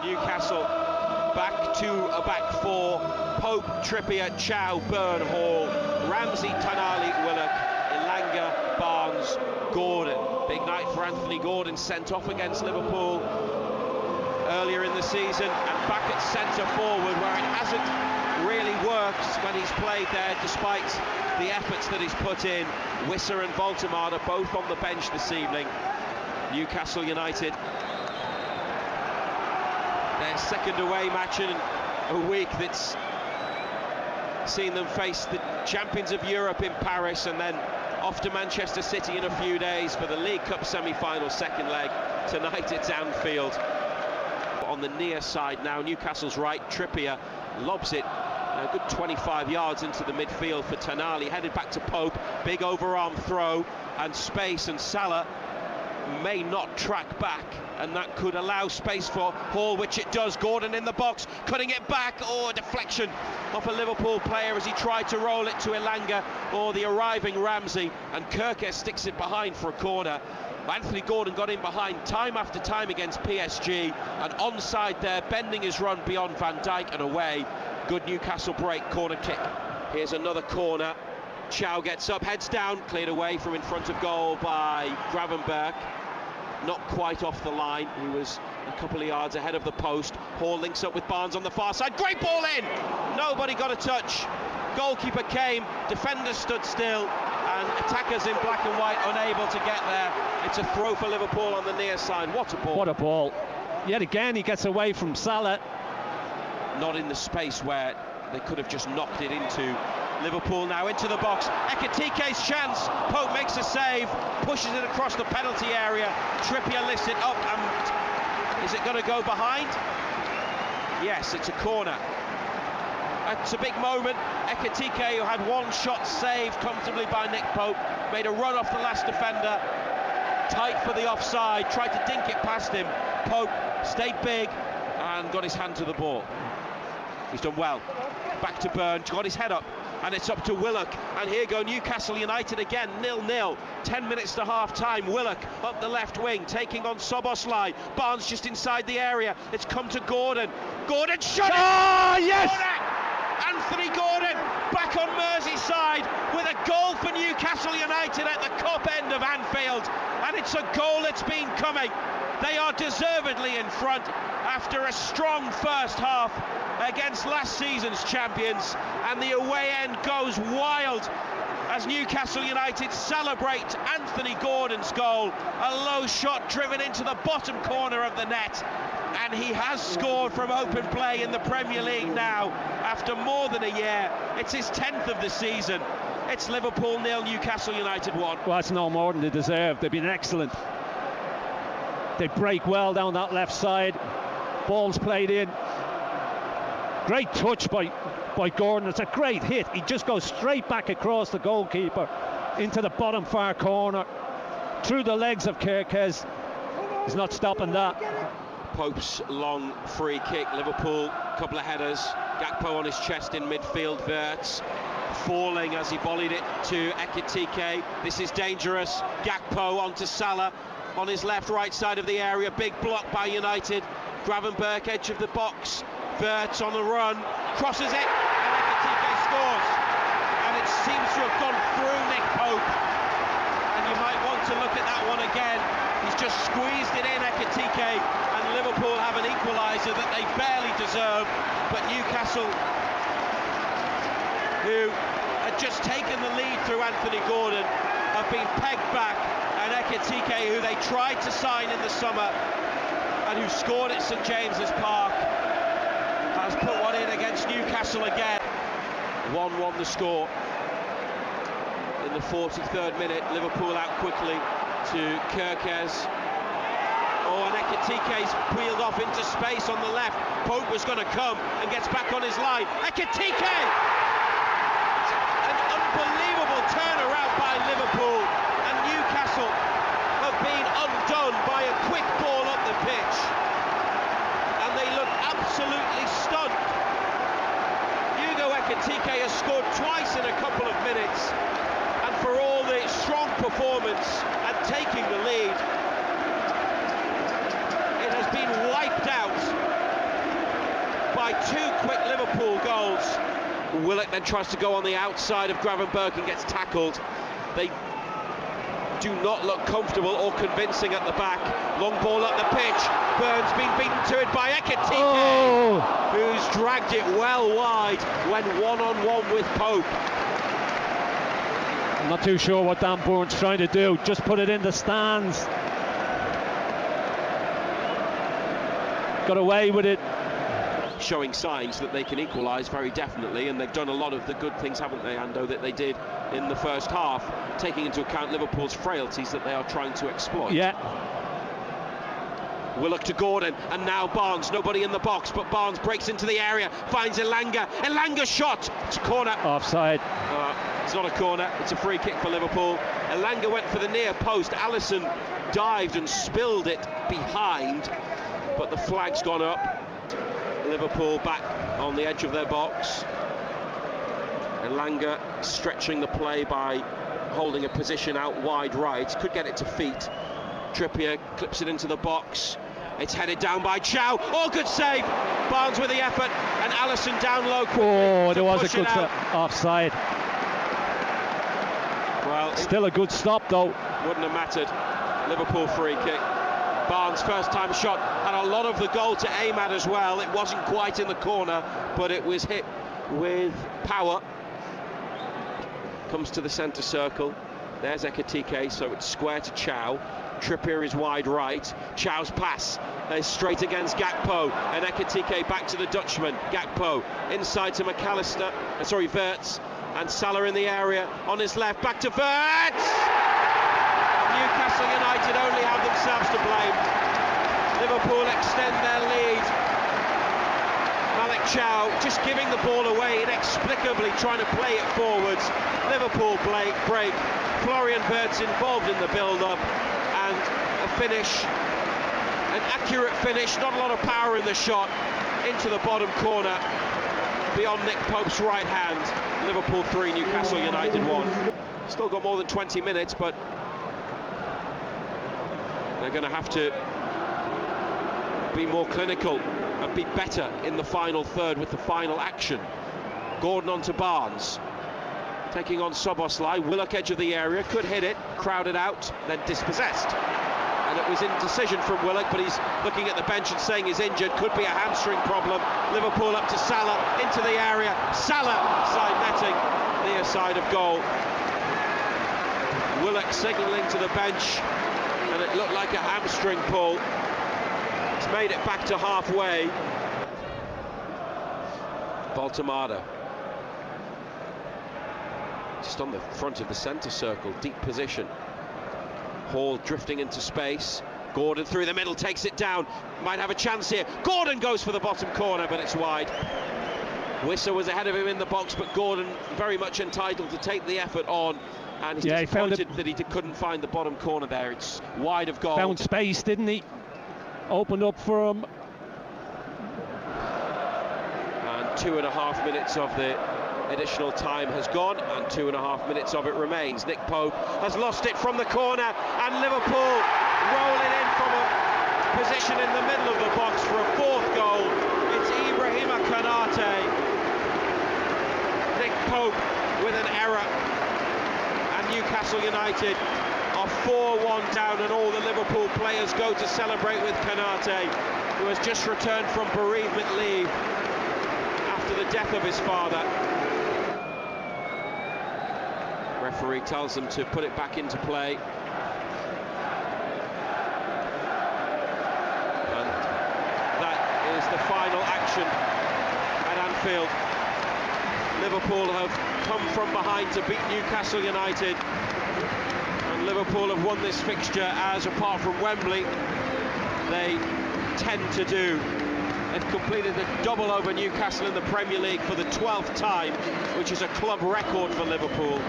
Newcastle back to a back four. Pope, Trippier, Chow, Byrne, Hall, Ramsey, Tonali, Willock, Elanga, Barnes, Gordon. Big night for Anthony Gordon, sent off against Liverpool earlier in the season, and back at centre forward where it hasn't really worked when he's played there, despite the efforts that he's put in. Wissa and Voldemar are both on the bench this evening. Newcastle United, their second away match in a week that's seen them face the champions of Europe in Paris, and then off to Manchester City in a few days for the League Cup semi-final second leg. Tonight it's Anfield. On the near side now, Newcastle's right, Trippier lobs it a good 25 yards into the midfield for Tonali, headed back to Pope, big overarm throw and space, and Salah may not track back, and that could allow space for Hall, which it does. Gordon in the box, cutting it back, a deflection off a Liverpool player as he tried to roll it to Elanga or the arriving Ramsey, and Kirkes sticks it behind for a corner. Anthony Gordon got in behind time after time against PSG, and onside there, bending his run beyond Van Dijk and away. Good Newcastle break, corner kick. Here's another corner. Chow gets up, heads down, cleared away from in front of goal by Gravenberch. Not quite off the line, he was a couple of yards ahead of the post. Hall links up with Barnes on the far side, great ball in! Nobody got a touch. Goalkeeper came, defenders stood still, and attackers in black and white unable to get there. It's a throw for Liverpool on the near side. What a ball. What a ball. Yet again he gets away from Salah. Not in the space where they could have just knocked it into. Liverpool now into the box. Ekitike's chance. Pope makes a save, pushes it across the penalty area. Trippier lifts it up, and is it going to go behind? Yes, it's a corner. It's a big moment. Ekitike, who had one shot saved comfortably by Nick Pope, made a run off the last defender, tight for the offside, tried to dink it past him. Pope stayed big and got his hand to the ball. He's done well. Back to Byrne, got his head up, and it's up to Willock. And here go Newcastle United again, 0-0. 10 minutes to half time. Willock up the left wing, taking on Soboslai. Barnes just inside the area. It's come to Gordon. Gordon shot it! Oh, yes! Corner! Anthony Gordon back on Merseyside with a goal for Newcastle United at the Cup end of Anfield, and it's a goal that's been coming. They are deservedly in front after a strong first half against last season's champions, and the away end goes wild as Newcastle United celebrate Anthony Gordon's goal. A low shot driven into the bottom corner of the net, and he has scored from open play in the Premier League now after more than a year. It's his 10th of the season. It's Liverpool 0, Newcastle United 1. Well, it's no more than they deserve. They've been excellent. They break well down that left side. Ball's played in. Great touch by Gordon. It's a great hit. He just goes straight back across the goalkeeper into the bottom far corner, through the legs of Kirkes. He's not stopping that. Pope's long free kick. Liverpool, a couple of headers. Gakpo on his chest in midfield. Wirtz falling as he volleyed it to Ekitike. This is dangerous. Gakpo onto Salah on his left, right side of the area. Big block by United. Gravenberch, edge of the box. Wirtz on the run, crosses it, and Ekitike scores. And it seems to have gone through Nick Pope. And you might want to look at that one again. He's just squeezed it in, Ekitike, and Liverpool have an equaliser that they barely deserve. But Newcastle, who had just taken the lead through Anthony Gordon, have been pegged back, and Ekitike, who they tried to sign in the summer and who scored at St James's Park, has put one in against Newcastle again. 1-1 the score. In the 43rd minute, Liverpool out quickly to Kirkes. And Ekitike's wheeled off into space on the left. Pope was going to come and gets back on his line. Ekitike! An unbelievable turnaround by Liverpool, and Newcastle have been undone by a quick ball up the pitch. And they look absolutely stunned. Ekitike has scored twice in a couple of minutes, and for all the strong performance and taking the lead, it has been wiped out by 2 quick Liverpool goals. Willock then tries to go on the outside of Gravenberch and gets tackled. They do not look comfortable or convincing at the back. Long ball up the pitch. Burns being beaten to it by Ekitike, who's dragged it well wide when one-on-one with Pope. I'm not too sure what Dan Burns trying to do. Just put it in the stands. Got away with it. Showing signs that they can equalise very definitely, and they've done a lot of the good things, haven't they, Ando, that they did in the first half, taking into account Liverpool's frailties that they are trying to exploit. Yeah. Willock to Gordon, and now Barnes. Nobody in the box, but Barnes breaks into the area, finds Elanga. Elanga's shot. It's a corner. Offside. It's not a corner. It's a free kick for Liverpool. Elanga went for the near post. Alisson dived and spilled it behind, but the flag's gone up. Liverpool back on the edge of their box. Elanga stretching the play by holding a position out wide right. Could get it to feet. Trippier clips it into the box. It's headed down by Chow. Oh, good save. Barnes with the effort, and Alisson down low. Oh, there was a good offside. Well, still a good stop though. Wouldn't have mattered. Liverpool free kick. Barnes' first time shot had a lot of the goal to aim at as well. It wasn't quite in the corner, but it was hit with power. Comes to the centre circle. There's Ekitike, so it's square to Chow. Trippier is wide right. Chow's pass is straight against Gakpo, and Ekitike back to the Dutchman. Gakpo inside to McAllister, Wirtz, and Salah in the area on his left. Back to Wirtz. Newcastle United only have themselves to blame. Liverpool extend their lead. Malik Chow just giving the ball away inexplicably, trying to play it forwards. Liverpool break. Florian Wirtz involved in the build-up, and a finish, an accurate finish, not a lot of power in the shot, into the bottom corner beyond Nick Pope's right hand. Liverpool 3, Newcastle United 1. Still got more than 20 minutes, but they're going to have to be more clinical and be better in the final third with the final action. Gordon onto Barnes, taking on Soboslai. Willock edge of the area, could hit it, crowded out, then dispossessed. And it was indecision from Willock, but he's looking at the bench and saying he's injured. Could be a hamstring problem. Liverpool up to Salah, into the area. Salah side netting, near side of goal. Willock signalling to the bench, and it looked like a hamstring pull. It's made it back to halfway. Baltamada just on the front of the centre circle, deep position. Hall drifting into space. Gordon through the middle, takes it down. Might have a chance here. Gordon goes for the bottom corner, but it's wide. Wissa was ahead of him in the box, but Gordon very much entitled to take the effort on. And he's disappointed that he couldn't find the bottom corner there. It's wide of goal. Found space, didn't he? Opened up for him. And 2.5 minutes of the additional time has gone, and 2.5 minutes of it remains. Nick Pope has lost it from the corner, and Liverpool rolling in from a position in the middle of the box for a fourth goal. It's Ibrahima Konate. Nick Pope with an error, and Newcastle United are 4-1 down, and all the Liverpool players go to celebrate with Konate, who has just returned from bereavement leave after the death of his father. Referee tells them to put it back into play. And that is the final action at Anfield. Liverpool have come from behind to beat Newcastle United, and Liverpool have won this fixture as, apart from Wembley, they tend to do. They've completed the double over Newcastle in the Premier League for the 12th time, which is a club record for Liverpool.